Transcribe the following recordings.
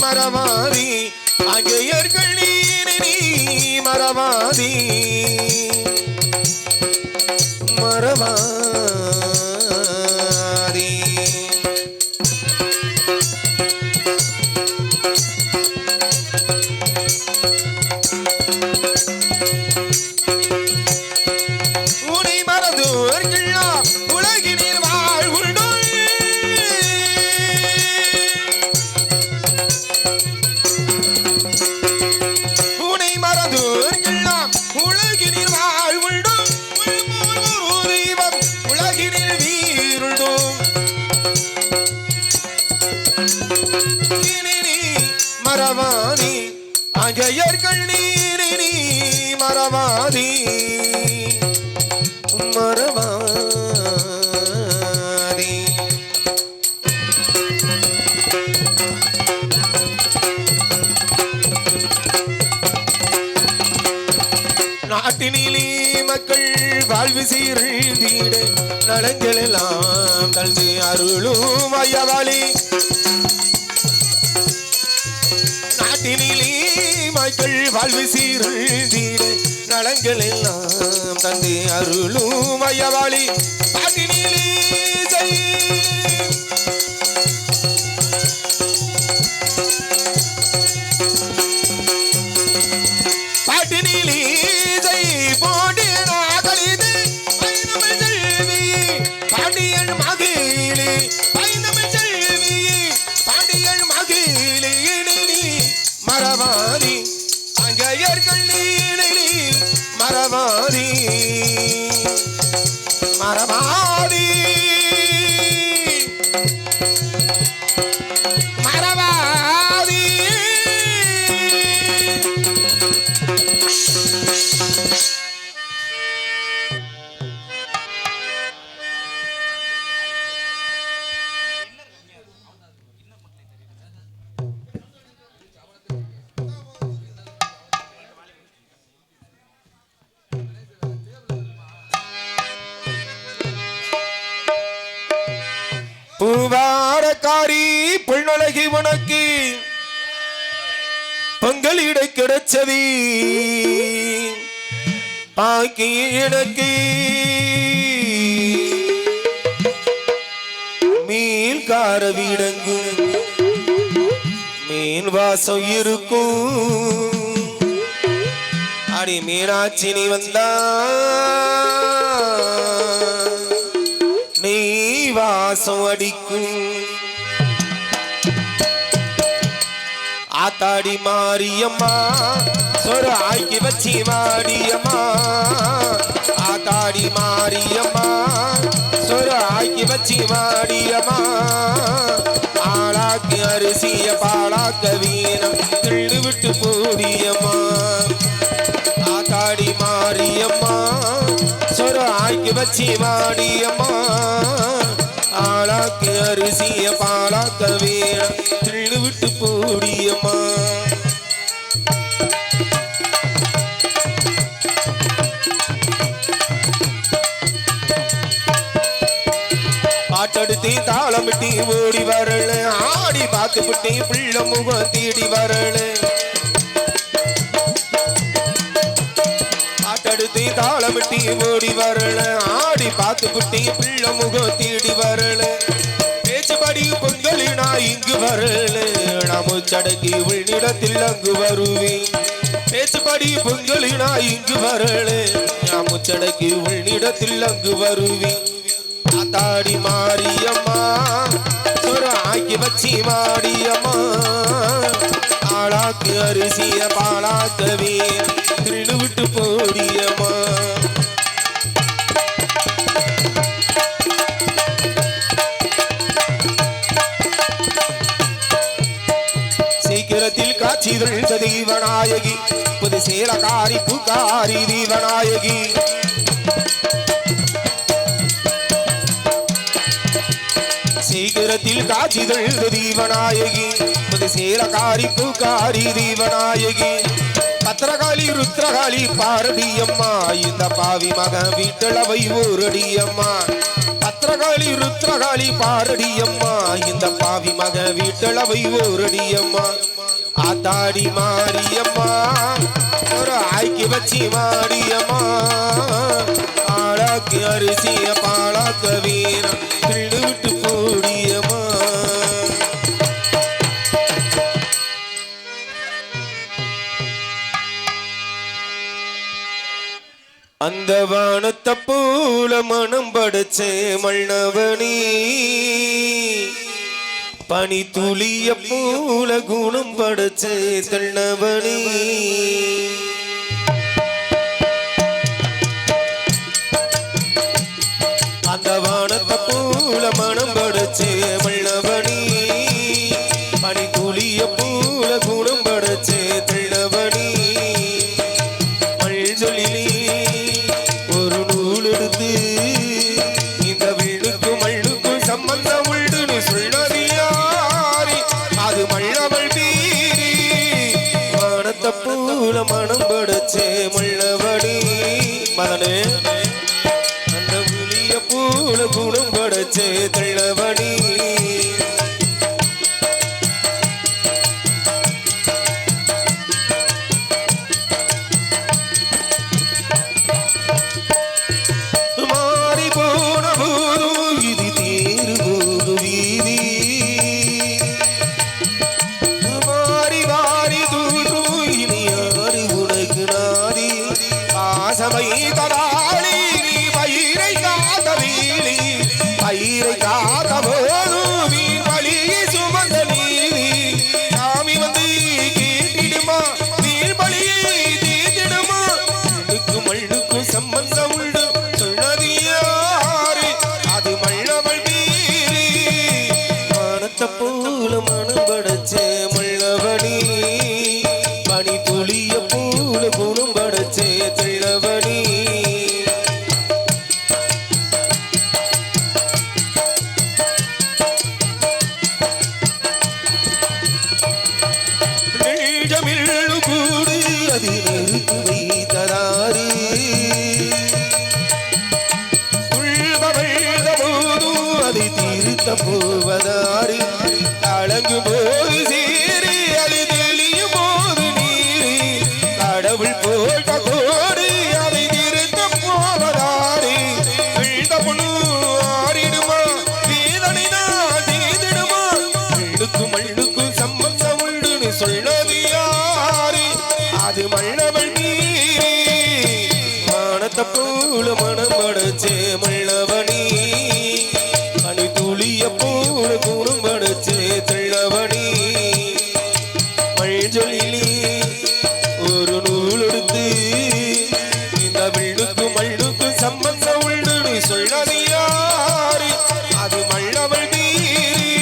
மரவாதி அங்கையர்கள் நீ மரவாதி மரவாதி உனை மறந்தோர்கள் உலகினில் வாழ்வுண்டோ உனை மறந்தோர்கள் உலகினில் வாழ்வுண்டோ தெய்வம் உலகினில் வீருண்டோ மரவாதி அங்கையர்கள் நீ மரவாதி மரவாதி நாட்டினிலே மக்கள் வாழ்வு சீர்தீட நலங்கள் எல்லாம் தந்து அருளும் ஐயவாளி நாட்டினிலே மக்கள் வாழ்வு சீர்தீட நலங்கள் எல்லாம் தந்து அருளும் ஐயவாளி பாட்டினிலே பாட்டினிலே பாண்டியன் மகிழே பைந்தமிழ் செல்வி பாண்டியன் மகிழே மரவாதி அங்கையர்கள் மரவாதி மரவாதி மரவாதி பூவாரக்காரி பொன்னழகி உனக்கு பொங்கலிட கிடைச்சதி பாக்கி எனக்கு மீன் கார வீடங்கு மீன் வாசம் இருக்கும் அடி மீனாட்சி நீ வந்தா நீ வாசம் அடிக்கும் ஆத்தாடி மாரியம்மா சொரு ஆக்கி வச்சி மாடியம்மா ஆத்தாடி மாரியம்மா சொரு ஆக்கி வச்சி மாடியம்மா ஆளாக்கு அரிசிய பாலாக்க வீணம் கிள்ளு விட்டு போடியம்மா ஆத்தாடி மாரியம்மா சொரு ஆக்கி வச்சி மாடியம்மா ஆளாக்கு அரிசிய பாலாக்க வீணம் கிள்ளு விட்டு போடியம்மா பாட்டெடுத்து தாளமிட்டி ஓடி வரல ஆடி பார்த்து விட்டு பிள்ளை முகம் தேடி வரல பாட்டெடுத்து தாளமிட்டி ஓடி வரல ஆடி பார்த்து விட்டு பிள்ளை முகம் தேடி வரல பேச்சுபடி பொங்கலினா இங்கு வரல நாம சடங்கி உள்நிடத்தில் அங்கு வருவேன் பேச்சுபடி பொங்கலினா இங்கு வரல நாம சடங்கி உள்நிடத்தில் அங்கு வருவேன் ஆத்தாடி மாரியம்மா சொரு ஆக்கி வச்சி மாடியம்மா ஆளாக்கு அரிசிய பாலாக்கவே திருடு விட்டு போடியம்மா சீக்கிரத்தில் காட்சி தொழுத தீவநாயகி புது சேலகாரி பூக்காரி தீவநாயகி சீக்கிரத்தில் காட்சி தொழுத தீவநாயகி புது சேலகாரி பூக்காரி தீவநாயகி பத்திரகாளி ருத்ரகாளி பாரடியம்மா இந்த பாவி மகன் வீட்டளவை ஊரடியம்மா பத்திர பத்ரகாளி ருத்ரகாளி பாரடியம்மா இந்த பாவி மக வீட்டளவை ஓரடியம்மா ஆத்தாடி மாரியம்மா ஒரு ஆய்க்கு வச்சி மாடியம்மா ஆளாக்கு அரிசிய பாலாக்க வீரம் கிள்ளு விட்டு போடியம்மா அந்த வானத்தை போல மனம் படைச்சே மன்னவனி பனி துளிய போல குணம் படைச்சே தன்னவனி அந்த வானத்தை போல மனம் படைச்சே மன்னவனி பனி துளிய போல குணம் படைச்சே தன்னவனி மழை சொல்லி இந்த வீடுக்கும் மண்ணுக்கும் சம்பந்தம் உண்டுன்னு சொன்னது யாரி அது மல்லவள் மீறி வானத்தை போல மனம் படைச்சே மல்லவடி மதனே அந்த புலிய போல குணம் படைச்சே தள்ளவடி பயிரை காத்த போதும் வீண் பலியை சுமந்த நீதி சாமி வந்து கேட்டிடுமா வீண் பலியை தீர்த்திடுமா மண்ணுக்கும் மண்ணுக்கும் சம்பந்தம் உண்டு சொன்னது யாரு அது மல்லவள் மீறி வானத்தை போல மனம் படைச்சே மல்லவனி பனி துளிய போல குணம் படைச்சே தள்ளவனி போவதாறு கலங்கு போது சீரி அது தெளியும் போது நீரி கடவுள் போட்ட கோடு அதை திருத்த போவதாறு வீழ்ந்த பொண்ணு ஆறிடுமா வேதனைதான் தீதிடுமா மண்ணுக்கும் மண்ணுக்கும் சம்பந்தம் உண்டுன்னு சொன்னது யாரு அது மல்லவள் மீறி வானத்தை போல மனம் படைச்சே மல்லவனி பனி துளிய போல குணம் படைச்சே தள்ளவனி மழை சொல்லி ஒரு நூல் எடுத்து இந்த வீடுக்கும் மண்ணுக்கும் சம்பந்தம் உண்டு சொன்னது யாரு அது மல்லவள் மீறி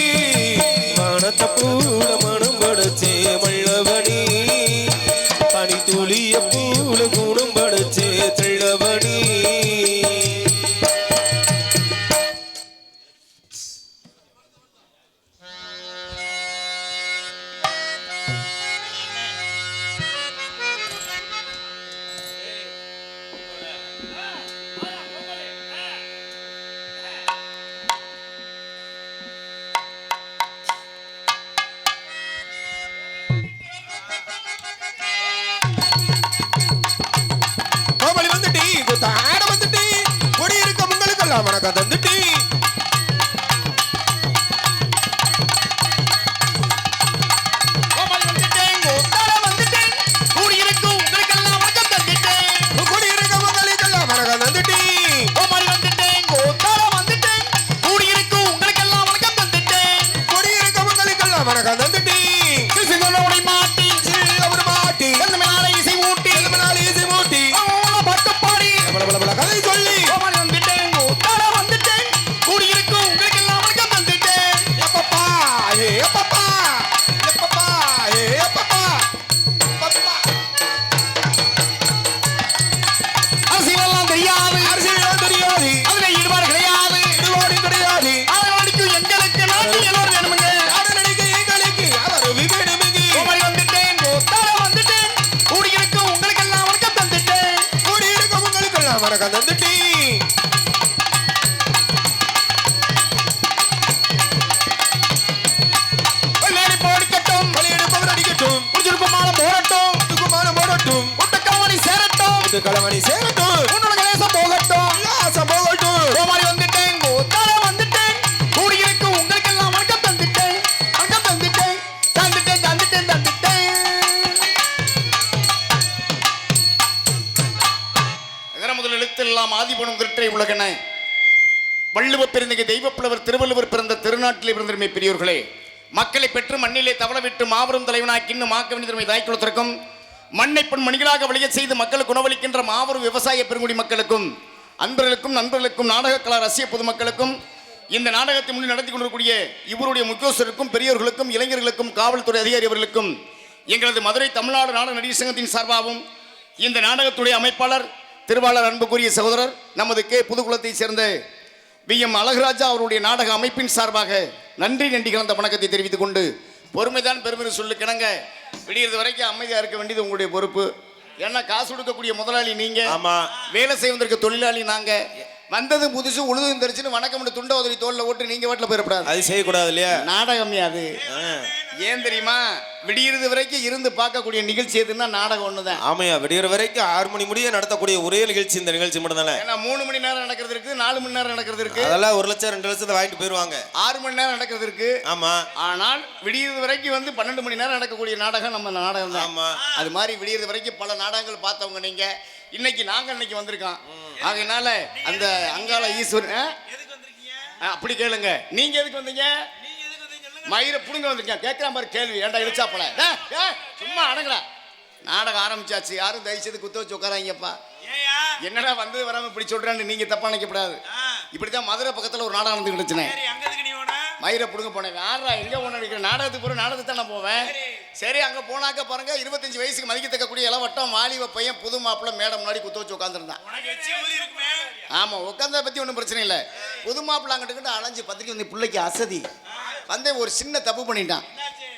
வானத்தை போல மனம் படைச்சே மல்லவனி பனி துளிய போல குணம் படைச்சே தள்ளவனி வணக்கம் தந்துட்டி களமணி சேரட்டும் உன்னோட நேசம் போகட்டும் உல்லாசம் போகட்டும் கோமாளி வந்துட்டேன் கோத்தால வந்துட்டேன் கூடியிருக்கு உங்களுக்கு எல்லாம் வணக்கம் தந்துட்டேன் வணக்கம் தந்துட்டேன் தந்துட்டேன் தந்துட்டேன் தந்துட்டேன் எதிர முதல் எழுத்தெல்லாம் ஆதிபனும் திருட்டை உலகன வள்ளுவ பெருந்தகை தெய்வப்புலவர் திருவள்ளுவர் பிறந்த திருநாட்டிலே பிறந்திருமை பெரியோர்களே மக்களை பெற்று மண்ணிலே தவளவிட்டு மாபெரும் தலைவனாக்கி இன்னும் மாக்க வேண்டிய தாய்க்குளத்திற்கும் மண்ணை பெண் மணிகளாக வழிய செய்து மக்களுக்கு உணவளிக்கின்ற மாபெரும் விவசாய பெருங்குடி மக்களுக்கும் அன்பர்களுக்கும் நண்பர்களுக்கும் நாடக கலா ரசிக பொதுமக்களுக்கும் இந்த நாடகத்தை முன்னே நடத்தி கொண்டிருக்கூடிய இவருடைய முக்கியஸ்தருக்கும் பெரியோர்களுக்கும் இளைஞர்களுக்கும் காவல்துறை அதிகாரி அவர்களுக்கும் எங்களது மதுரை தமிழ்நாடு நாடக நடிகர் சங்கத்தின் சார்பாகவும் இந்த நாடகத்துடைய அமைப்பாளர் திருவாளர் அன்புக்குரிய சகோதரர் நமது புதுக்குளத்தை சேர்ந்த வி.எம். அழகுராஜா அவருடைய நாடக அமைப்பின் சார்பாக நன்றி கலந்த வணக்கத்தை தெரிவித்துக் கொண்டு பொறுமைதான் பெருமை சொல்லுக்கிணங்க விடியறது வரைக்கும் அமைதியா இருக்க வேண்டியது உங்களுடைய பொறுப்பு. ஏன்னா காசு கொடுக்கக்கூடிய முதலாளி நீங்க, வேலை செய்வதற்கு தொழிலாளி நாங்க. வந்தது புதுசு உழுதும் தெரிச்சுன்னு வணக்கம் துண்ட உதவி தோல்ல ஓட்டு நீங்க வீட்டுல போயிடக்கூடாது. அது செய்யக்கூடாது இல்லையா? நாடகம் அது ஏன் தெரியுமா? விடியறது வரைக்கும் இருந்து பார்க்கக்கூடிய நிகழ்ச்சி எதுன்னா நாடகம் ஒண்ணுதான். ஆமையா, விடியற வரைக்கும் 6 மணி முடிய நடத்தக்கூடிய ஒரே நிகழ்ச்சி இந்த நிகழ்ச்சி மட்டும் தானே. ஏன்னா 3 மணி நேரம் நடக்கிறது இருக்கு, 4 மணி நேரம் நடக்கிறது இருக்கு. அதெல்லாம் 1 லட்சம் 2 லட்சத்தை வாங்கிட்டு போயிருவாங்க. 6 மணி நேரம் நடக்கிறது இருக்கு. ஆமா. ஆனால் விடியறது வரைக்கும் 12 மணி நேரம் நடக்கக்கூடிய நாடகம் நம்ம நாடகம் தான். ஆமா. அது மாதிரி விடியறது வரைக்கும் பல நாடகங்கள் பார்த்தவங்க நீங்க. இன்னைக்கு நாங்க இன்னைக்கு வந்திருக்கோம். ஆகையினால அந்த அங்காள ஈஸ்வரன் அப்படி கேளுங்க. நீங்க எதுக்கு வந்தீங்க? மயிரை புடுங்க வந்திருக்கேன். கேட்கிறான் பாரு கேள்வி. ஏன்டா இழுச்சாப்பல சும்மா அடங்கடா. நாடகம் ஆரம்பிச்சாச்சு. யாரும் தயவுசெய்து குத்த வச்சு உட்காராங்கப்பா. என்னடா வந்து வராம இப்படி சொல்றான்னு நீங்க தப்பா நினைக்கப்படாது. இப்படித்தான் மதுரை பக்கத்துல ஒரு நாடகம் நடந்துக்கிடுச்சுனே. மயிரை புடுங்க போனேன். யாரா எங்க போன நாடகத்துக்கு போற நாடகத்துக்கு தான் நான் போவேன். சரி, அங்க போனாக்க பாருங்க 25 வயசுக்கு மதிக்கத்தக்கக்கூடிய இளவட்டம் வாலிப பையன் புது மாப்பிள்ள மேடம் முன்னாடி குத்த வச்சு உட்காந்துருந்தான். ஆமா, உட்காந்ததை பத்தி ஒன்றும் பிரச்சனை இல்லை. புது மாப்பிள்ள அங்கிட்டு அலைஞ்சு பத்திரிக்கை வந்து பிள்ளைக்கு அசதி வந்து ஒரு சின்ன தப்பு பண்ணிட்டான்.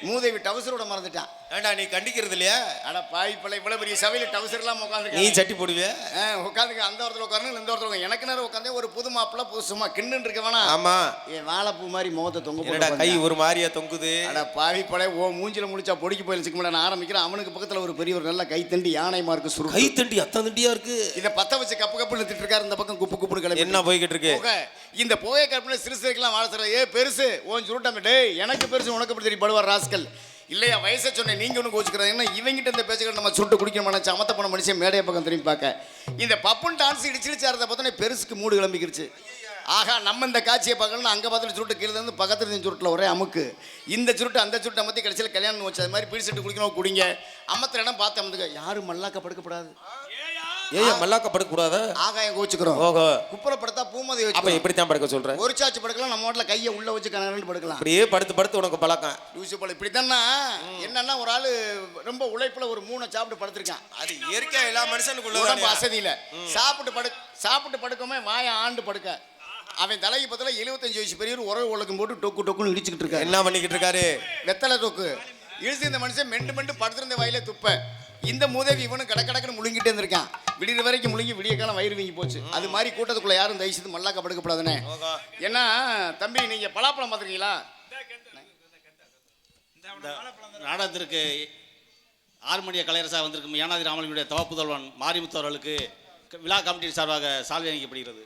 மூதேவி டவுசரோட மறந்துட்டான். ஏண்டா நீ கண்டிக்கிறது இல்லையா? அட பாய் பிள்ளை, இவ்வளவு பெரிய சபையில டவுசர் எல்லாம் உட்காந்து நீ சட்டி போடுவே. உட்காந்துக்க அந்த ஒருத்தர் உட்காரணும் இந்த ஒருத்தர். எனக்கு நேரம் உட்காந்து ஒரு புது மாப்பிள்ள சும்மா கிண்ணு இருக்க வேணா. ஆமா, என் வாழைப்பூ மாதிரி முகத்தை தொங்க போடா, கை ஒரு மாதிரியா தொங்குது. அட பாவி பழைய ஓ மூஞ்சில முடிச்சா பொடிக்கு போயிருச்சுக்க முடியாது. நான் ஆரம்பிக்கிறேன். அவனுக்கு பக்கத்துல ஒரு பெரிய ஒரு நல்ல கை தண்டி யானை மார்க்கு சுரு கை தண்டி அத்தனை தண்டியா இருக்கு. இதை பத்த வச்சு கப்பு கப்பு நிறுத்திட்டு இருக்காரு. இந்த பக்கம் குப்பு குப்பு கிளம்பி என்ன போய்கிட்டு இருக்கு. இந்த புகை கற்பனை சிறுசுக்கெல்லாம் வாழ சொல்ற. ஏ பெருசு ஓன் சுருட்டமிட்டு எனக்கு பெருசு உனக்கு எப்படி தெரியும் படுவார் ராஸ்கல் இல்லையா? வயசை சொன்னேன் நீங்க ஒன்று கோச்சுக்கிறாங்க. ஏன்னா இவங்கிட்ட இந்த பேச்சுக்கள் நம்ம சுட்டு குடிக்கணும் நினைச்சு அமத்த போன மனுஷன் மேடைய பக்கம் திரும்பி பார்க்க இந்த பப்புன் டான்ஸ் இடிச்சிருச்சாரதை பார்த்தோன்னே பெருசுக்கு மூடு கிளம்பிக்கிருச்சு. ஆகா, நம்ம இந்த காட்சியை பார்க்கணும்னு அங்கே பார்த்துட்டு சுருட்டு கீழே இருந்து பக்கத்துல இந்த சுருட்டில் ஒரே அமுக்கு. இந்த சுருட்டு அந்த சுருட்டை அமத்தி கடைசியில் கல்யாணம் வச்சு அது மாதிரி பீடிசெட்டு குடிக்கணும் குடிங்க. அமத்துல இடம் பார்த்து அமத்துக்க. யாரும் மல்லாக்க படுக்கப்படாது. ஏன் மல்லாக்க படுக்க கூடாது? ஆகாயம் கோச்சுக்கிறோம். ஓஹோ, குப்புற படுத்தா பூமதி வச்சு. அப்ப இப்படித்தான் படுக்க சொல்றேன். ஒரு சாச்சு படுக்கலாம். நம்ம வீட்டுல கையை உள்ள வச்சு கணக்கு படுக்கலாம். அப்படியே படுத்து படுத்து உனக்கு பழக்கம் யூஸ் போல. இப்படித்தானா என்னன்னா ஒரு ஆளு ரொம்ப உழைப்புல ஒரு 3 சாப்பிட்டு படுத்திருக்கான். அது இயற்கையா எல்லா மனுஷனுக்குள்ள உடம்பு வசதியில சாப்பிட்டு படுக்கமே வாய ஆண்டு படுக்க. அவன் தலைக்கு பத்தில 75 வயசு பெரியவர் உறவு உலகம் போட்டு டொக்கு டொக்குன்னு இடிச்சுக்கிட்டு இருக்காரு. என்ன பண்ணிக்கிட்டு இருக்காரு? வெத்தலை தொக்கு இழுத்து இந்த மனுஷன் மெண்டு படுத்திருந்த வாயில துப்ப. இந்த மூதேவி இவனும் கடக்கடக்குன்னு முழுங்கிட்டே இருந்திருக்கான். விடிய வரைக்கும் முழுங்கி விடிய காலம் வயிறு வீங்கி போச்சு. அது மாதிரி கூட்டத்துக்குள்ள யாரும் தயவுசெய்து மல்லாக்க படுக்கப்படாதுனே. ஏன்னா தம்பி நீங்க பலாப்பழம் பார்த்துருக்கீங்களா? நாடகத்திற்கு 6 மணிய கலையரசா வந்திருக்கும் யானாதி ராமலினுடைய தவப்புதல்வன் மாரிமுத்து அவர்களுக்கு விழா கமிட்டியின் சார்பாக சால்வை அளிக்கப்படுகிறது.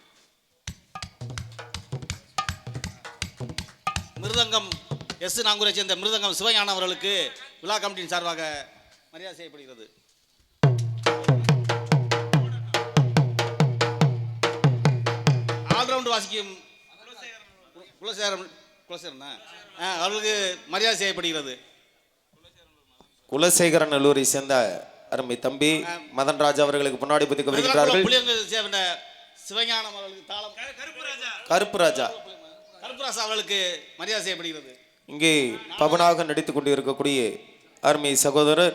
மிருதங்கம் எஸ் நாங்கூரை சேர்ந்த மிருதங்கம் சிவஞானம் அவர்களுக்கு விழா கமிட்டியின் சார்பாக மரியாதை செய்யப்படுகிறது. ஆல்ரவுண்ட் வாசிக்கும் குலசேகரன் அவர்களுக்கு மரியாதை செய்யப்படுகிறது. குலசேகரன் நல்லூரை சேர்ந்த அருமை தம்பி மதன்ராஜ் அவர்களுக்கு முன்னாடி பத்தி வருகிறார்கள். சிவஞானம் அவர்களுக்கு தாளம் கருப்புராஜா அவர்களுக்கு மரியாதை செய்யப்படுகிறது. இங்கே பவனாக நடித்துக் கொண்டு இருக்கக்கூடிய அருமை சகோதரர்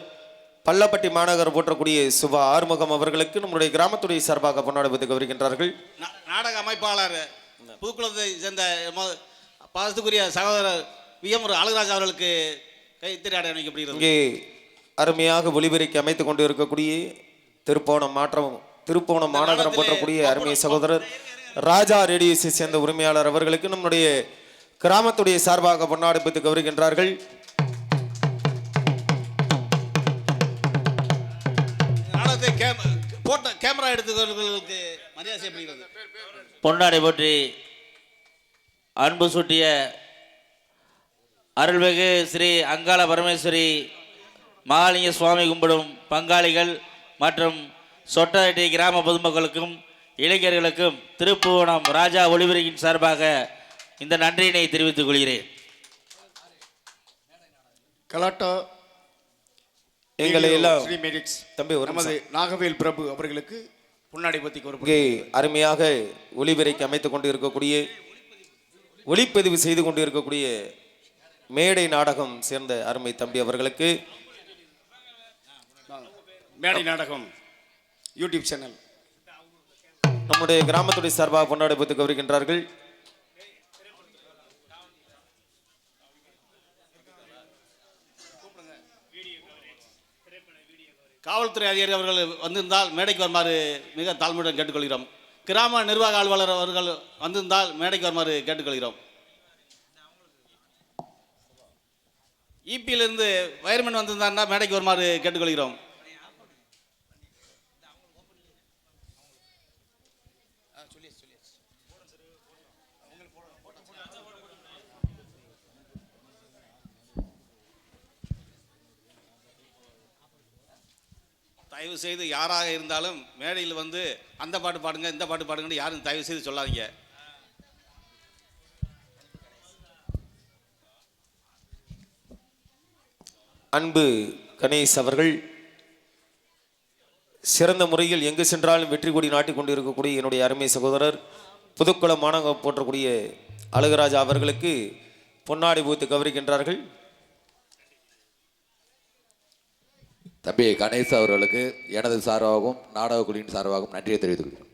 பள்ளப்பட்டி மாநகர் போற்றக்கூடிய சுபா ஆறுமுகம் அவர்களுக்கு நம்முடைய கிராமத்துடைய சார்பாக பொன்னாடி வருகின்றார்கள். நாடக அமைப்பாளர் புதுக்குளத்தை சேர்ந்த பாசத்துக்குரிய சகோதரர் வி.எம். அழகுராஜ் அவர்களுக்கு கைத்தறி அணிவிக்கப்படுகிறது. இங்கே அருமையாக ஒளிபெருக்கி அமைத்துக் கொண்டு இருக்கக்கூடிய திருப்போணம் மாநகரம் போற்றக்கூடிய அருமை சகோதரர் ராஜா ரேடியோஸை சேர்ந்த உரிமையாளர் அவர்களுக்கு நம்முடைய கிராமத்துடைய சார்பாக பொன்னாடி வருகின்றார்கள். போட்டோ கேமரா எடுத்துக்கிறவர்களுக்கு மரியாதை செய்யப்படுகிறது. பொன்னாடை போற்றி அன்பு சூட்டிய அருள்மிகு ஸ்ரீ அங்காள பரமேஸ்வரி மகாலிங்க சுவாமி கும்பிடும் பங்காளிகள் மற்றும் சொட்டாட்டி கிராம பொதுமக்களுக்கும் இளைஞர்களுக்கும் திருப்புவனம் ராஜா ஒளிபரப்பின் சார்பாக இந்த நன்றியினை தெரிவித்துக் கொள்கிறேன். கலாட்டா எங்களை எல்லாம் ஸ்ரீ மேரிக்ஸ் தம்பி ஒரு நமது நாகவேல் பிரபு அவர்களுக்கு பொன்னாடை பற்றி இங்கே அருமையாக ஒளிபெருக்கி அமைத்துக் கொண்டு இருக்கக்கூடிய ஒளிப்பதிவு செய்து கொண்டு இருக்கக்கூடிய மேடை நாடகம் சேர்ந்த அருமை தம்பி அவர்களுக்கு மேடை நாடகம் யூடியூப் சேனல் நம்முடைய கிராமத்துடைய சார்பாக பொன்னாடை பற்றி கவரிக்கின்றார்கள். காவல்துறை அதிகாரி அவர்கள் வந்திருந்தால் மேடைக்கு வருமாறு மிக தாழ்மையுடன் கேட்டுக்கொள்கிறோம். கிராம நிர்வாக அலுவலர் அவர்கள் வந்திருந்தால் மேடைக்கு வருமாறு கேட்டுக்கொள்கிறோம். இபியிலிருந்து வயர்மேன் வந்திருந்தாருன்னா மேடைக்கு வருமாறு கேட்டுக்கொள்கிறோம். தயவு செய்து யாராக இருந்தாலும் மேடையில் வந்து அந்த பாட்டு பாடுங்க இந்த பாட்டு பாடுங்கன்னு யாரும் தயவு செய்து சொல்லாதீங்க. அன்பு கணேஷ் அவர்கள் சிறந்த முறையில் எங்கு சென்றாலும் வெற்றி கொடி நாட்டிக் கொண்டு இருக்கக்கூடிய என்னுடைய அருமை சகோதரர் புதுக்குளம் மாநகர் போற்றக்கூடிய அழகராஜா அவர்களுக்கு பொன்னாடை பூத்து கவரிக்கின்றார்கள். தம்பி கணேஷ் அவர்களுக்கு எனது சார்பாகவும் நாடக குழுவின் சார்பாகவும் நன்றியை தெரிவித்துக் கொள்கிறேன்.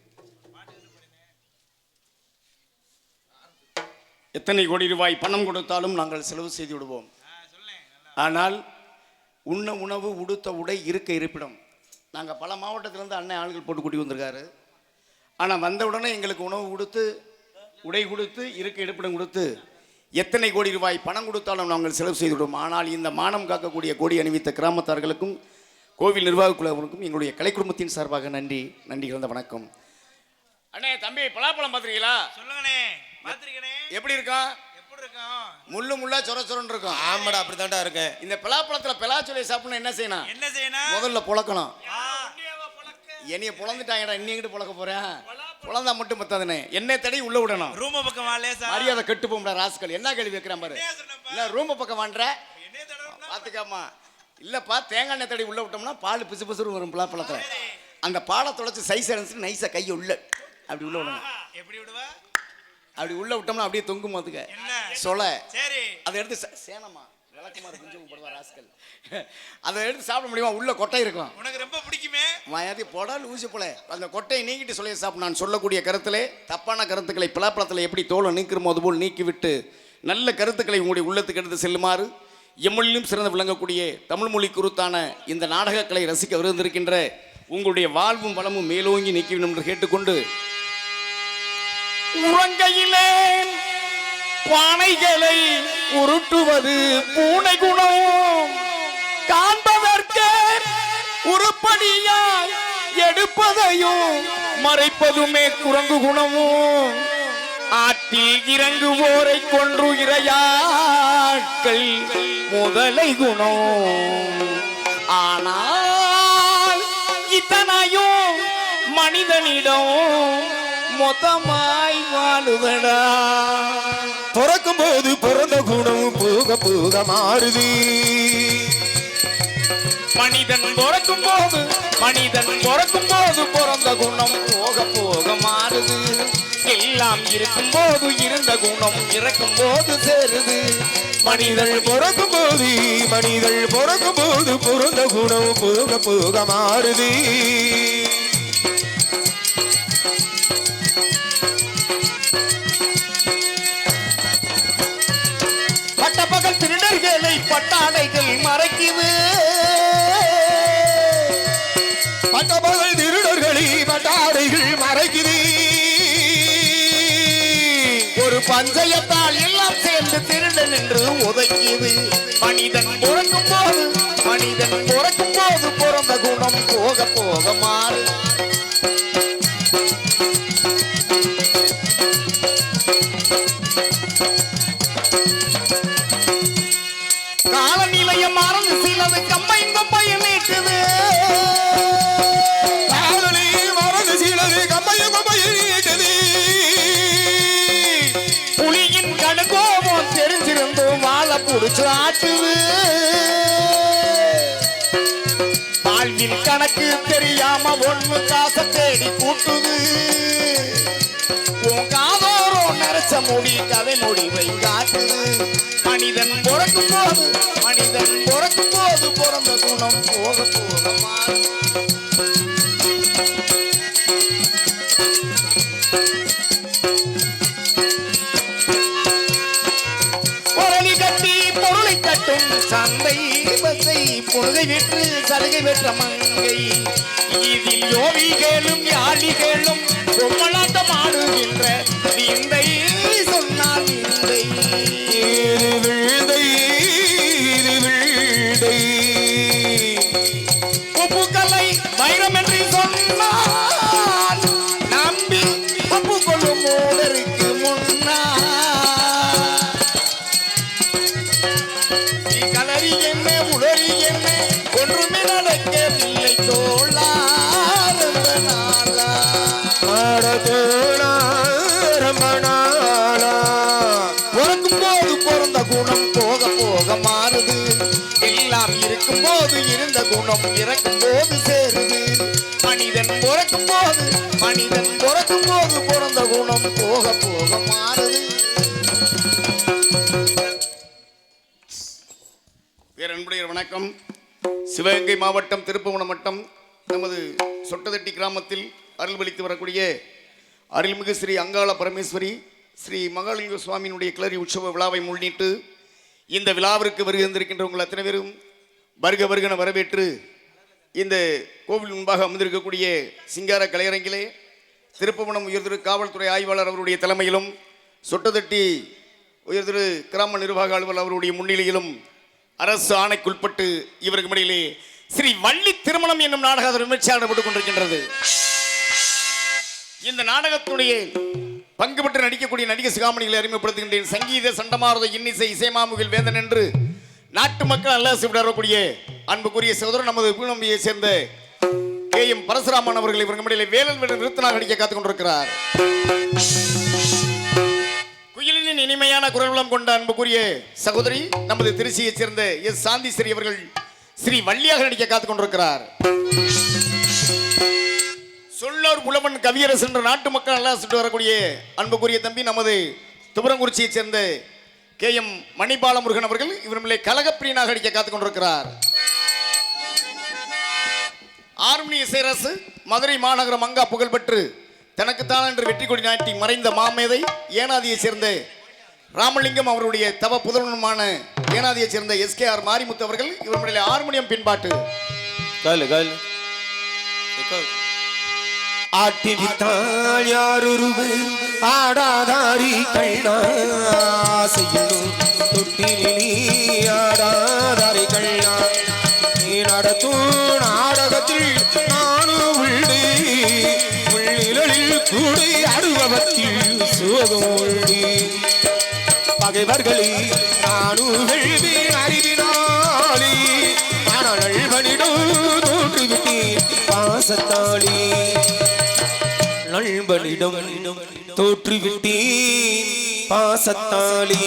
எத்தனை கோடி ரூபாய் பணம் கொடுத்தாலும் நாங்கள் செலவு செய்து விடுவோம். ஆனால் உண்ண உணவு, உடுத்த உடை, இருக்க இருப்பிடம். நாங்கள் பல மாவட்டத்திலேருந்து அண்ணன் ஆளுகள் போட்டு கூட்டி வந்திருக்காரு. ஆனால் வந்த உடனே எங்களுக்கு உணவு கொடுத்து, உடை கொடுத்து, இருக்க இருப்பிடம் கொடுத்து எத்தனை கோடி ரூபாய் பணம் கொடுத்தாலும் நாங்கள் செலவு செய்து விடுவோம். ஆனால் இந்த மானம் காக்கக்கூடிய கோடி அணிவித்த கிராமத்தார்களுக்கும் கோவில் நிர்வாக குழுவினருக்கும் எங்களுடைய கலை குடும்பத்தின் சார்பாக நன்றி கலந்த வணக்கம். அண்ணே தம்பி பலாப்பழம் பார்த்துருக்கீங்களா? சொல்லுங்கண்ணே. பார்த்துருக்கேனே. எப்படி இருக்கான்? எப்படி இருக்கும்? முள்ளு முள்ளா சொர சொரன்னு இருக்கும். ஆமாடா, அப்படித்தான்டா இருக்கேன். இந்த பலாப்பழத்துல பலாச்சொலை சாப்பிடணும் என்ன செய்யணும்? என்ன செய்யணும்? முதல்ல புழக்கணும். உன்னியவா புழக்க. என்னைய புலந்துட்டாங்கடா, இன்னி எங்கிட்டு புழக்க போறேன்? புலந்தா மட்டும் பத்தாதுனே, என்ன தடை உள்ள விடணும். ரூம பக்கம் வா லேசா. மரியாதை கெட்டு போம்டா ராஸ்கல். என்ன கேள்வி வைக்கிறான் பாரு. இல்ல ரூம பக்கம் வாண்ட என்ன தடவை? பாத்துக்காமா. இல்லப்பா தேங்காய் எண்ணெய் தடவி உள்ள விட்டோம்னா பால் பிசு பிசுறு வரும் பலாப்பழத்துல. அந்த பாலை தொலைச்சு சைஸ் அரைச்சு நைஸா கையை உள்ள அப்படி உள்ள விடணும். எப்படி விடுவா? அப்படி உள்ள விட்டோம்னா அப்படியே தொங்கும் போதுக்க என்ன? சொல. சரி. அதை எடுத்து சேனமா விளக்குமாறு கொஞ்சம் போடுவா ராஸ்கல். அதை எடுத்து சாப்பிட முடியுமா? உள்ள கொட்டை இருக்கும். உனக்கு ரொம்ப பிடிக்குமே. மாயாதி போடால் ஊசி போல அந்த கொட்டையை நீக்கிட்டு சொல்லிய சாப்பிட. நான் சொல்லக்கூடிய கருத்திலே தப்பான கருத்துக்களை பலாப்பழத்தில் எப்படி தோலை நீக்கிறமோ அதுபோல் நீக்கிவிட்டு நல்ல கருத்துக்களை உங்களுடைய உள்ளத்துக்கு எடுத்து செல்லுமாறு எம்மொழியிலும் சிறந்து விளங்கக்கூடிய தமிழ் மொழி குருத்தான இந்த நாடகக்கலை ரசிக்க விருந்திருக்கின்ற உங்களுடைய வாழ்வும் வளமும் மேலோங்கி நீக்கிவிடும் என்று கேட்டுக்கொண்டு, உறங்கையிலே பானைகளை உருட்டுவது பூனை குணம், காண்பதற்கு உருப்படியாய் எடுப்பதையும் மறைப்பதுமே குரங்கு குணமும், ஆற்றில் இறங்குவோரை கொன்று இரையாட்கள் முதலை குணம். ஆனால் இத்தனையும் மனிதனிடம் மொத்தமாய் வாழுதடா. பிறக்கும் போது பிறந்த குணம் போக போக மாறுது. மனிதன் பிறக்கும் போது பிறந்த குணம் போக போக மாறுது. எல்லாம் இருக்கும் போது இருந்த குணம் இறக்கும் போது சேருது. மனிதன் பிறக்கும் போது பிறந்த குணம் போக போக மாறுது. பட்டப்பகல் திருடர்களை பட்டாடைகள் மறைக்குது. பட்டப்பகல் திருடர்களை பட்டாடைகள் மறைக்குது. ஒரு பஞ்சயத்தால் எல்லாம் சேர்ந்து திருடன் என்று உதைக்குது. மனிதன் பிறக்கும் போது பிறந்த குணம் போக போக மாறு. காலநிலையம் மறந்து சிலது கம்பையும் கொம்பையும் நீட்டுது. காலனி மறந்து சீலது கம்பையும் கம்பையும் நீட்டது. புலியின் கடுகோபம் தெரிஞ்சிருந்தும் வாழை புடிச்சு ஆட்டுது. வாழ்வில் கணக்கு தெரியாம ஒண்ணு காசை தேடி கூட்டுது. உன் காதோரோ நரைச்ச முடி கதை முடிவை காட்டுது. மனிதன் பிறக்கும் போது பிறந்த குணம் போக போக மாறும். பொருளை கட்டி பொருளை கட்டும் சந்தை பசை பொழுதை விற்று சலுகை பெற்ற மங்கை. இதில் யோகிகளும் யாழிகளும் பொம்மலாட்டம் ஆடுகின்ற விந்தை சொன்னால் விந்தை. இது விழுதை, இது விழுதை. உப்புக்கல்லை வைரம் என்று சொன்னால் நம்பி உப்பு கொள்ளும் மூடருக்கு முன்னால் நீ கலரி என்ன உளறி என்ன ஒன்றுமே நடக்கவில்லை தோழா. ரொம்ப நாளா ஆட தோழா, ரொம்ப நாளா. பிறக்கும் போது பிறந்த குணம் போக போக மாறுது. எல்லாம் இருக்கும் போது இருந்த குணம் இறக்கும் போது சேருது. மனிதன் பிறக்கும் போது பிறந்த குணம் போக போக மாறுது. பேரன்புடைய வணக்கம். சிவகங்கை மாவட்டம் திருப்புவனம் வட்டம் நமது சொட்டதட்டி கிராமத்தில் அருள்வளித்து வரக்கூடிய அருள்மிகு ஸ்ரீ அங்காள பரமேஸ்வரி ஸ்ரீ மகாலிங்க சுவாமியினுடைய கிளறி உற்சவ விழாவை முன்னிட்டு இந்த விழாவிற்கு வருகின்றிருக்கின்ற உங்கள் அத்தனை பேரும் வருக வருகன வரவேற்று இந்த கோவில் முன்பாக அமர்ந்திருக்கக்கூடிய சிங்கார கலையரங்கிலே திருப்புவனம் உயர்திரு காவல்துறை ஆய்வாளர் அவருடைய தலைமையிலும் சொட்டதட்டி உயர்திரு கிராம நிர்வாக அலுவலர் அவருடைய முன்னிலையிலும் அரசு ஆணைக்குட்பட்டு இவருக்கு இடையிலே ஸ்ரீ வள்ளி திருமணம் என்னும் நாடகம் விமர்சனம் நடைபெற்றுக் கொண்டிருக்கின்றது. இந்த நாடகத்துடைய பங்கு பெற்று நடிக்கக்கூடிய நடிகை சிகாமணிகளை அறிமுகப்படுத்துகின்றேன். சங்கீத சண்டமாரத இன்னிசை இசைமாமுகில் வேந்தன் என்று நாட்டு மக்கள் அல்ல வரக்கூடிய அன்புக்குரிய சகோதரர் நமது பூநம்பியை சேர்ந்த KM பரசுராமன் அவர்கள் இவருக்கு இடையிலே வேலன் வேடன் நிறுத்தனாக நடிக்க காத்துக் கொண்டிருக்கிறார். குயிலின் இனிமையான குரல்வளம் கொண்ட அன்புக்குரிய சகோதரி நமது திருச்சியைச் சேர்ந்த சாந்திஸ்ரீ அவர்கள் ஸ்ரீ வள்ளியாக நடிக்க காத்துக் கொண்டிருக்கிறார். சொல்லோர் புலவன் கவியரசு என்ற நாட்டு மக்கள் நல்லா சுட்டு வரக்கூடிய அன்புக்குரிய தம்பி நமது துபரங்குறிச்சியைச் சேர்ந்த KM மணிபாலமுருகன் அவர்கள் இவர்களை கலகப்பிரியனாக நடிக்க காத்துக் கொண்டிருக்கிறார். ஆர்மணிய இசையரசு மதுரை மாநகர மங்கா புகழ்பெற்று தனக்குத்தான் என்று வெற்றி கொடி நாட்டி மறைந்த மாமேதை ஏனாதியைச் சேர்ந்த ராமலிங்கம் அவருடைய தவ புதல்வனுமான ஏனாதியைச் சேர்ந்த SKR மாரிமுத்து அவர்கள் இவர்களுடைய ஹார்மோனியம் பின்பாட்டு ஆட்டிவிட்டால் யாருருவு ஆடாதாரி கண்ணாசையும் தொட்டிலி ஆடாதாரி கண்ணா நீ நடத்தும் நாடகத்தில் நானும் உள்ளிலில் கூடி அடுவத்தில் சோகம் உள்ளி பகைவர்களே நானும் வெள்ளி அறிவினாளி ஆனால் நல்வனிடம் தோற்றுவிட்டேன் பாசத்தாளி நண்பனிடம் தோற்றுவிட்டேன் பாசத்தாளி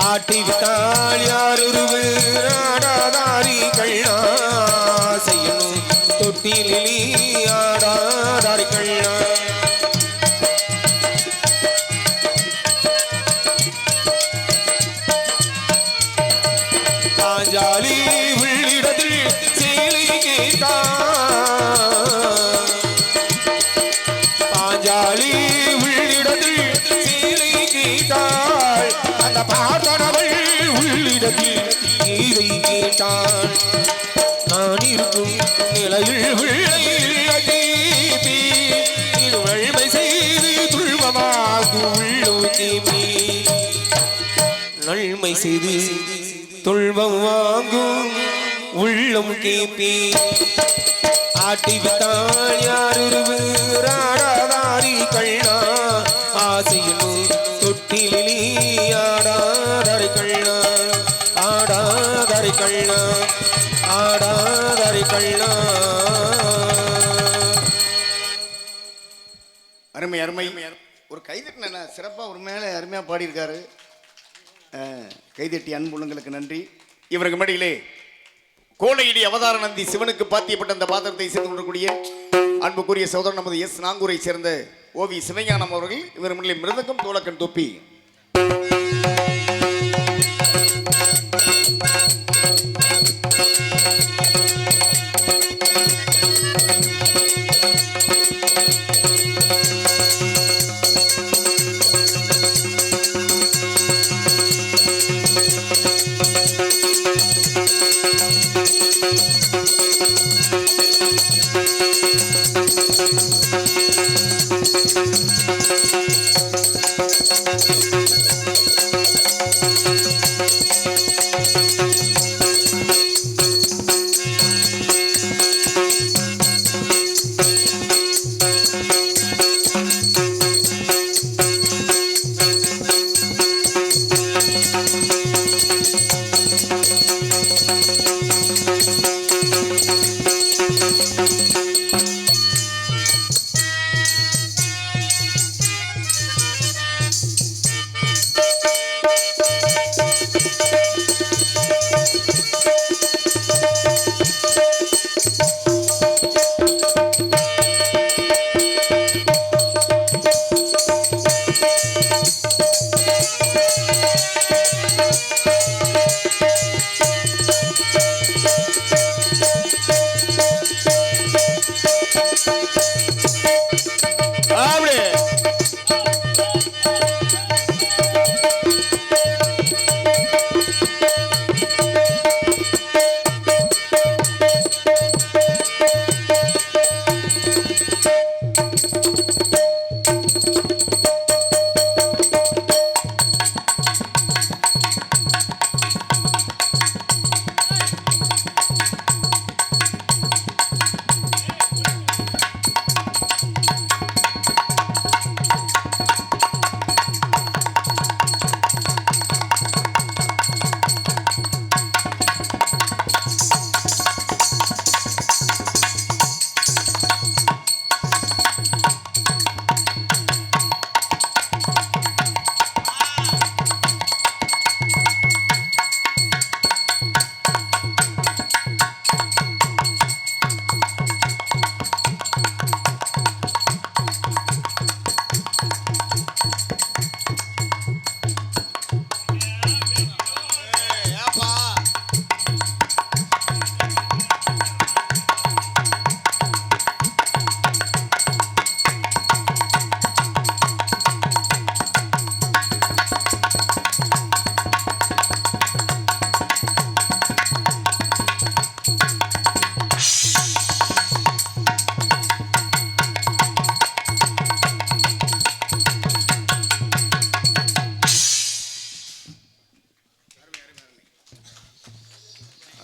ஆட்டிவிட்டால் யாருருவு ஆடாதாரி கண்ணா செய்யணும் தொட்டிலி ஆடாதாரி கண்ணா பாஞ்சாலி உள்ளிடத்தில் சேலை கேட்டான் பாஞ்சாலி உள்ளிடத்தில் சேலை கேட்டாள் அந்த பார்த்தனவள் உள்ளிடத்தில் கீதை கேட்டாள் நான் இருக்கும் நிலையில் உள்ளி இது வழ்மை செய்து துள்வமாகும் உள்ளோ கேமி நன்மை செய்து துள்வம் வாங்கும் உள்ளம் கேப்பி ஆட்டிவிட்டால் யாருருவு ஆடாதாரி கண்ணா ஆசையில் தொட்டிலி ஆடாதாரி கண்ணா கள்ளா ஆடாதரி கள்ளா. அருமை அருமை. ஒரு கைதட்டின சிறப்பாக ஒரு மேலே அருமையாக பாடியிருக்காரு. கைதட்டி அன்புள்ளங்களுக்கு நன்றி. இவருக்கு மடியிலே கோலையடி அவதார நந்தி சிவனுக்கு பாத்தியப்பட்ட அந்த பாத்திரத்தை சேர்ந்து கொண்டிருக்கூடிய அன்புக்குரிய சகோதரன் நமது எஸ் நாங்கூரை சேர்ந்த ஓவி சிவஞானம் அவர்கள். இவர் முன்னிலை மிருதங்கம் தோலக்கன் தொப்பி.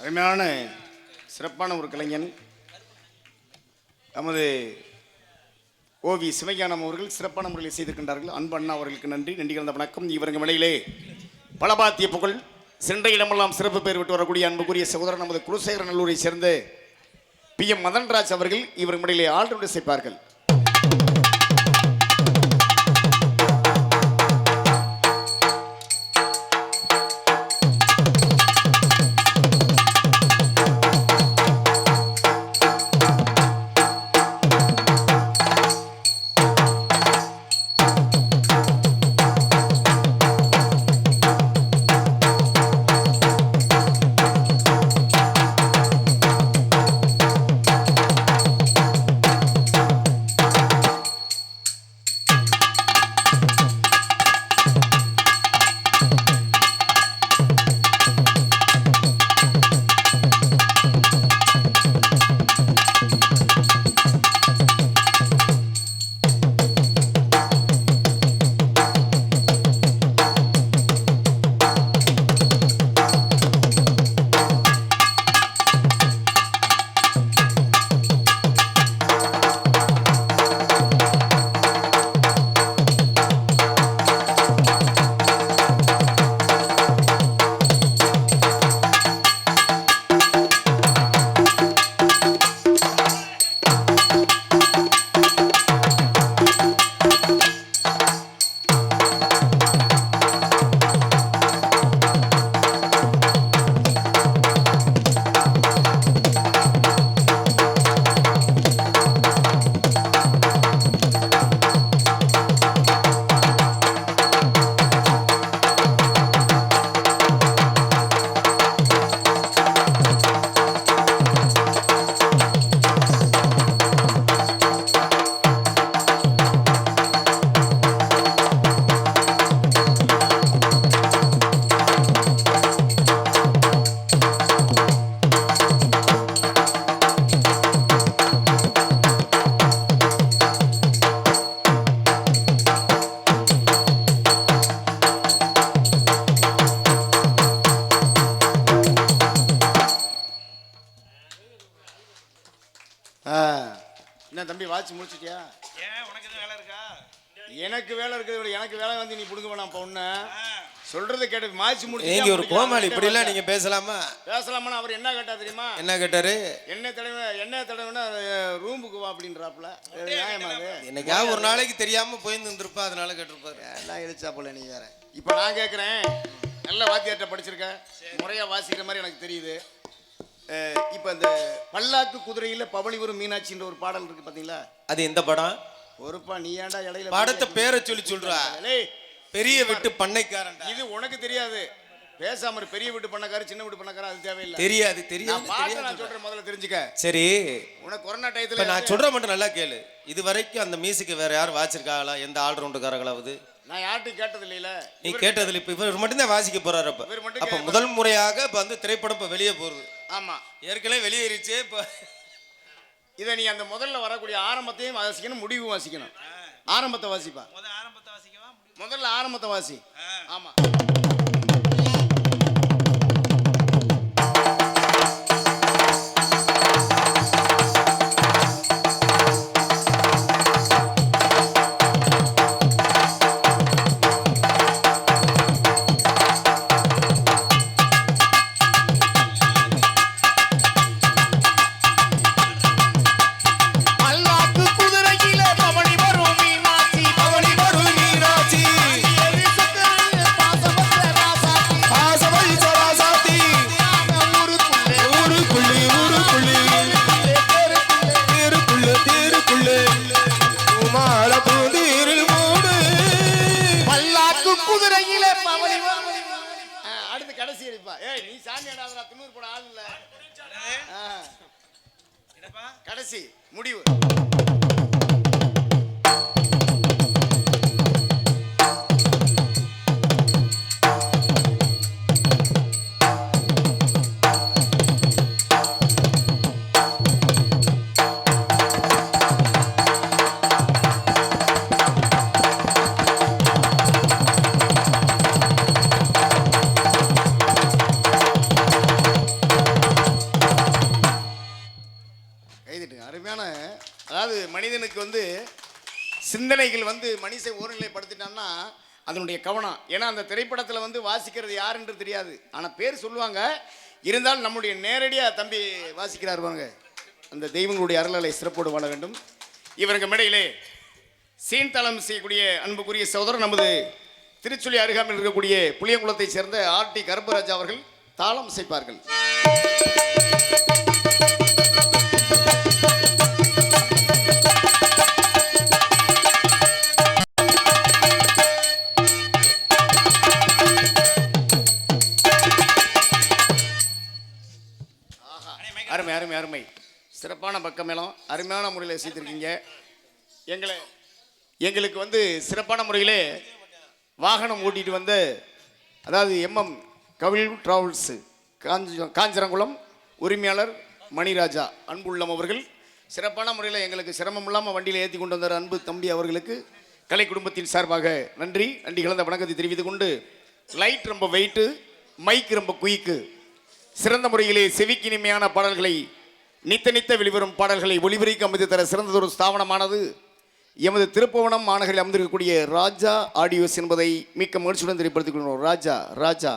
அருமையான சிறப்பான ஒரு கலைஞன் நமது ஓவி சிவஞானம் அவர்கள் சிறப்பான முறையில் செய்திருக்கின்றார்கள். அன்பு அண்ணா அவர்களுக்கு நன்றி. நன்றி கலந்த வணக்கம். இவருங்க விலையிலே பலபாத்திய புகழ் சென்ற இடமெல்லாம் சிறப்பு பெயர் விட்டு வரக்கூடிய அன்புக்குரிய சகோதரர் நமது குலசேகர நல்லூரை சேர்ந்த PM மதன்ராஜ் அவர்கள் இவருக்கு இடையிலே ஆல்ரவுண்ட் இசைப்பார்கள். என்ன தம்பி வாட்ச் முடிச்சிட்டியா? ஏன் உனக்கு எதுவும் வேலை இருக்கா? எனக்கு வேலை இருக்குது, எனக்கு வேலை வந்து நீ புடுங்க வேணாம் பொண்ணு. சொல்றது கேட்டு மாய்ச்சி முடிச்சு. நீங்க ஒரு கோமாளி, இப்படி எல்லாம் நீங்க பேசலாமா? பேசலாமா? அவர் என்ன கேட்டா தெரியுமா? என்ன கேட்டாரு? என்ன தடவைனா ரூமுக்கு வா அப்படின்றாப்புல. நியாயமா அது? என்னைக்காவது ஒரு நாளைக்கு தெரியாம போயிருந்துருப்பா, அதனால கேட்டிருப்பாரு. எல்லாம் எழுச்சா போல நீ வேற. இப்போ நான் கேட்குறேன், நல்ல வாத்தியார்ட்ட படிச்சிருக்க, முறையா வாசிக்கிற மாதிரி எனக்கு தெரியுது. இப்போ இந்த பல்லாக்கு குதிரையில பவளி வரும் மீனாட்சின்ற ஒரு பாடல் இருக்கு பாத்தீங்களா? அது எந்த படம்? ஒருப்பா நீ ஏன்டா இடையில படத்தை பேரை சொல்லி சொல்றா? பெரிய வீட்டு பண்ணைக்காரன். இது உனக்கு தெரியாது, பேசாம பெரிய வீட்டு பண்ணக்காரர் சின்ன வீட்டு பண்ணக்காரர் அது தேவையில்லை. தெரியாது நான் சொல்றேன், முதல்ல தெரிஞ்சுக்க. சரி, உனக்கு கொரோனா இப்ப டயத்துல நான் சொல்ற மட்டும் நல்லா கேளு. இது வரைக்கும் அந்த மியூசிக் வேற யாரும் வாசிச்சிருக்காங்களா? எந்த ஆல்ரவுண்டுக்காரங்களாவது? நான் யார்ட்டும் கேட்டது இல்லையில. நீ கேட்டதில்ல. இப்ப இவர் மட்டும்தான் வாசிக்க போறாரு. அப்ப முதல் முறையாக இப்ப வந்து திரைப்படம் இப்ப வெளியே போறது. ஆமா, ஏற்கனவே வெளியேறிச்சு. இப்ப இதை நீ அந்த முதல்ல வரக்கூடிய ஆரம்பத்தையும் வாசிக்கணும், முடிவும் வாசிக்கணும். ஆரம்பத்தை வாசிப்பா. ஆரம்பத்தை வாசிக்கவா? முதல்ல ஆரம்பத்தை வாசி. ஆமா. அடுத்து கடைசி அடிப்பா. ஏய் நீ சாமி ஆடாதடா, திமிர் போட ஆள் இல்ல. கடைசி முடிவு. அருமையான, அதாவது மனிதனுக்கு வந்து சிந்தனைகள் வந்து மனுஷன் ஒருநிலைப்படுத்திட்டான்னா அதனுடைய கவனம். ஏன்னா அந்த திரைப்படத்தில் வந்து வாசிக்கிறது யாருன்று தெரியாது, ஆனால் பேர் சொல்லுவாங்க. இருந்தாலும் நம்முடைய நேரடியாக தம்பி வாசிக்கிறார் பாருங்க. அந்த தெய்வங்களுடைய அருளலை சிறப்போடு வாழ வேண்டும். இவருக்கு மேடையிலே சீன்தளம் செய்யக்கூடிய அன்புக்குரிய சகோதரர் நமது திருச்சுழி அருகாமையில் இருக்கக்கூடிய புளியங்குளத்தைச் சேர்ந்த ஆர்டி கருப்பராஜா அவர்கள் தாளம் இசைப்பார்கள். அருமை அருமை அருமை, சிறப்பான பக்கமேளம், அருமையான முறையில் செய்திருக்கீங்க. எங்களுக்கு வந்து சிறப்பான முறையிலே வாகனம் ஓட்டிட்டு வந்து, அதாவது MM கவில் டிராவல்ஸ் காஞ்சிரங்குளம் உரிமையாளர் மணிராஜா அன்புள்ளம் அவர்கள் சிறப்பான முறையில் எங்களுக்கு சிரமம் இல்லாமல் வண்டியில் ஏற்றி கொண்டு வந்தார். அன்பு தம்பி அவர்களுக்கு கலை குடும்பத்தின் சார்பாக நன்றி கலந்த வணக்கத்தை தெரிவித்துக் கொண்டு, லைட் ரொம்ப வெயிட்டு, மைக் ரொம்ப குயிக்கு, சிறந்த முறையிலே செவிக்கினிமையான பாடல்களை நித்த வெளிவரும் பாடல்களை ஒளிபரிக்க அமைத்து தர சிறந்ததொரு ஸ்தாபனமானது எமது திருப்புவனம் மாநகரில் அமர்ந்திருக்கக்கூடிய ராஜா ஆடியோஸ் என்பதை மிக்க மகிழ்ச்சியுடன் தெரியப்படுத்திக் கொள்கிறோம். ராஜா